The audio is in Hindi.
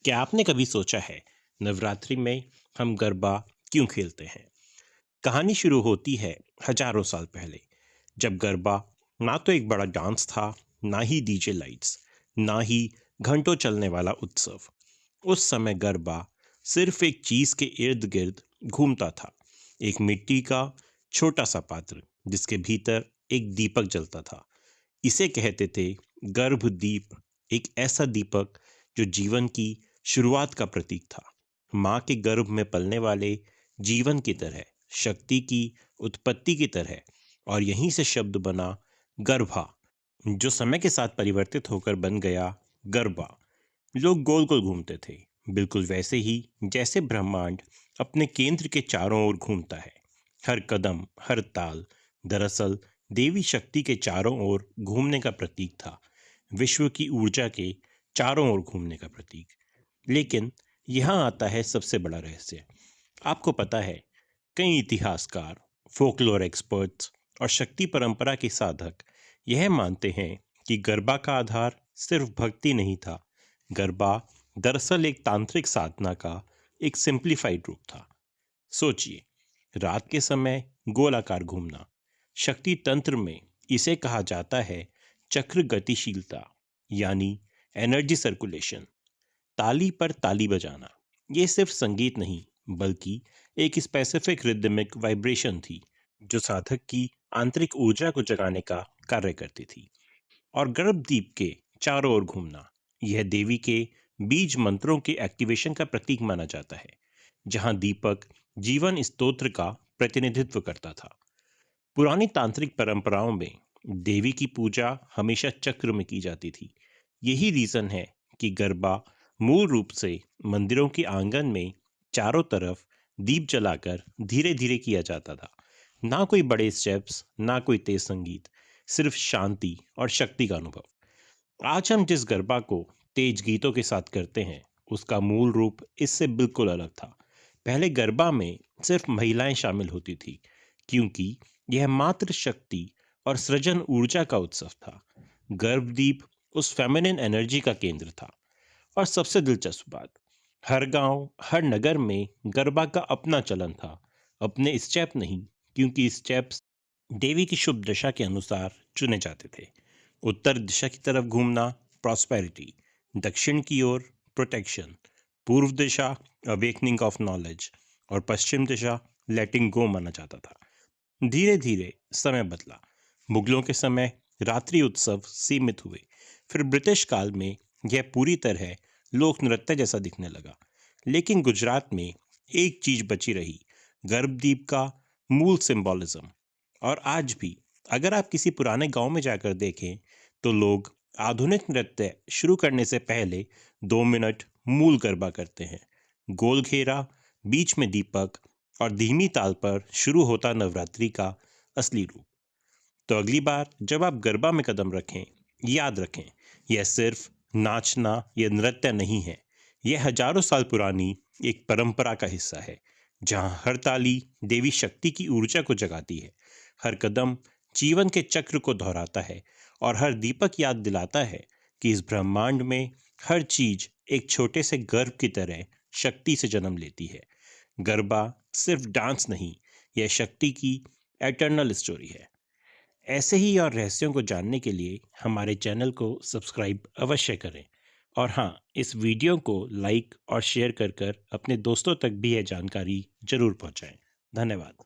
क्या आपने कभी सोचा है नवरात्रि में हम गरबा क्यों खेलते हैं? कहानी शुरू होती है हजारों साल पहले, जब गरबा ना तो एक बड़ा डांस था, ना ही डीजे लाइट्स, ना ही घंटों चलने वाला उत्सव। उस समय गरबा सिर्फ एक चीज के इर्द गिर्द घूमता था। एक मिट्टी का छोटा सा पात्र जिसके भीतर एक दीपक जलता था। इसे कहते थे गर्भ दीप। एक ऐसा दीपक जो जीवन की शुरुआत का प्रतीक था, माँ के गर्भ में पलने वाले जीवन की तरह, शक्ति की उत्पत्ति की तरह। और यहीं से शब्द बना गर्भा, जो समय के साथ परिवर्तित होकर बन गया गरबा। लोग गोल गोल घूमते थे, बिल्कुल वैसे ही जैसे ब्रह्मांड अपने केंद्र के चारों ओर घूमता है। हर कदम, हर ताल दरअसल देवी शक्ति के चारों ओर घूमने का प्रतीक था, विश्व की ऊर्जा के चारों ओर घूमने का प्रतीक। लेकिन यहाँ आता है सबसे बड़ा रहस्य। आपको पता है, कई इतिहासकार, फोकलोर एक्सपर्ट्स और शक्ति परंपरा के साधक यह मानते हैं कि गरबा का आधार सिर्फ भक्ति नहीं था। गरबा दरअसल एक तांत्रिक साधना का एक सिंप्लीफाइड रूप था। सोचिए, रात के समय गोलाकार घूमना, शक्ति तंत्र में इसे कहा जाता है चक्र गतिशीलता, यानी एनर्जी सर्कुलेशन। ताली पर ताली बजाना, ये सिर्फ संगीत नहीं बल्कि एक स्पेसिफिक रिदमिक वाइब्रेशन थी, जो साधक की आंतरिक ऊर्जा को जगाने का कार्य करती थी। और गर्भदीप के चारों ओर घूमना, यह देवी के बीज मंत्रों के एक्टिवेशन का प्रतीक माना जाता है, जहां दीपक जीवन स्तोत्र का प्रतिनिधित्व करता था। पुरानी तांत्रिक परंपराओं में देवी की पूजा हमेशा चक्र में की जाती थी। यही रीजन है कि गरबा मूल रूप से मंदिरों के आंगन में चारों तरफ दीप जलाकर धीरे धीरे किया जाता था। ना कोई बड़े स्टेप्स, ना कोई तेज संगीत, सिर्फ शांति और शक्ति का अनुभव। आज हम जिस गरबा को तेज गीतों के साथ करते हैं, उसका मूल रूप इससे बिल्कुल अलग था। पहले गरबा में सिर्फ महिलाएं शामिल होती थी, क्योंकि यह मात्र शक्ति और सृजन ऊर्जा का उत्सव था। गर्भदीप उस फेमिनिन एनर्जी का केंद्र था। और सबसे दिलचस्प बात, हर गांव, हर नगर में गरबा का अपना चलन था। अपने स्टेप नहीं, क्योंकि स्टेप्स देवी की शुभ दशा के अनुसार चुने जाते थे। उत्तर दिशा की तरफ घूमना प्रॉस्पेरिटी, दक्षिण की ओर प्रोटेक्शन, पूर्व दिशा अवेकनिंग ऑफ नॉलेज और पश्चिम दिशा लेटिंग गो माना जाता था। धीरे धीरे समय बदला। मुगलों के समय रात्रि उत्सव सीमित हुए। फिर ब्रिटिश काल में यह पूरी तरह लोक नृत्य जैसा दिखने लगा। लेकिन गुजरात में एक चीज बची रही, गर्भदीप का मूल सिंबोलिज्म। और आज भी अगर आप किसी पुराने गांव में जाकर देखें, तो लोग आधुनिक नृत्य शुरू करने से पहले 2 मिनट मूल गरबा करते हैं। गोल घेरा, बीच में दीपक और धीमी ताल पर शुरू होता नवरात्रि का असली रूप। तो अगली बार जब आप गरबा में कदम रखें, याद रखें, यह सिर्फ नाचना या नृत्य नहीं है। यह हजारों साल पुरानी एक परंपरा का हिस्सा है, जहां हर ताली देवी शक्ति की ऊर्जा को जगाती है, हर कदम जीवन के चक्र को दोहराता है और हर दीपक याद दिलाता है कि इस ब्रह्मांड में हर चीज एक छोटे से गर्भ की तरह शक्ति से जन्म लेती है। गरबा सिर्फ डांस नहीं, यह शक्ति की एटर्नल स्टोरी है। ऐसे ही और रहस्यों को जानने के लिए हमारे चैनल को सब्सक्राइब अवश्य करें। और हाँ, इस वीडियो को लाइक और शेयर कर कर अपने दोस्तों तक भी यह जानकारी जरूर पहुंचाएं। धन्यवाद।